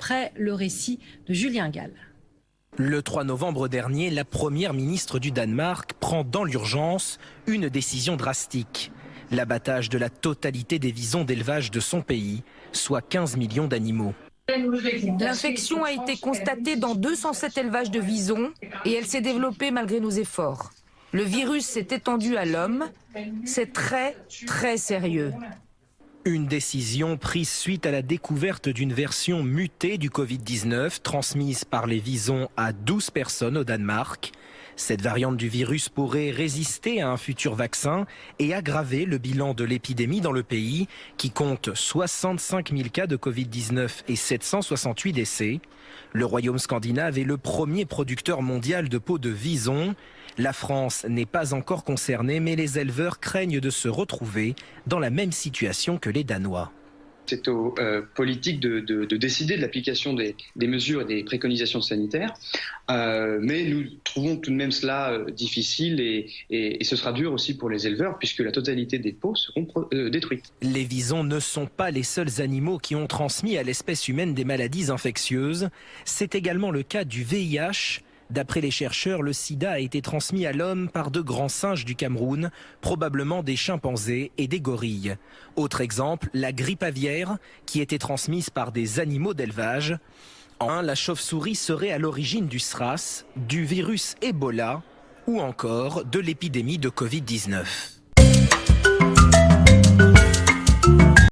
après le récit de Julien Gall. Le 3 novembre dernier, la première ministre du Danemark prend dans l'urgence une décision drastique. L'abattage de la totalité des visons d'élevage de son pays, soit 15 millions d'animaux. L'infection a été constatée dans 207 élevages de visons et elle s'est développée malgré nos efforts. Le virus s'est étendu à l'homme. C'est très, très sérieux. Une décision prise suite à la découverte d'une version mutée du Covid-19 transmise par les visons à 12 personnes au Danemark. Cette variante du virus pourrait résister à un futur vaccin et aggraver le bilan de l'épidémie dans le pays, qui compte 65 000 cas de Covid-19 et 768 décès. Le royaume scandinave est le premier producteur mondial de peau de vison. La France n'est pas encore concernée, mais les éleveurs craignent de se retrouver dans la même situation que les Danois. C'est aux politiques de décider de l'application des mesures et des préconisations sanitaires, mais nous trouvons tout de même cela difficile et ce sera dur aussi pour les éleveurs puisque la totalité des peaux seront détruites. Les visons ne sont pas les seuls animaux qui ont transmis à l'espèce humaine des maladies infectieuses. C'est également le cas du VIH. D'après les chercheurs, le sida a été transmis à l'homme par de grands singes du Cameroun, probablement des chimpanzés et des gorilles. Autre exemple, la grippe aviaire, qui était transmise par des animaux d'élevage. La chauve-souris serait à l'origine du SRAS, du virus Ebola ou encore de l'épidémie de Covid-19.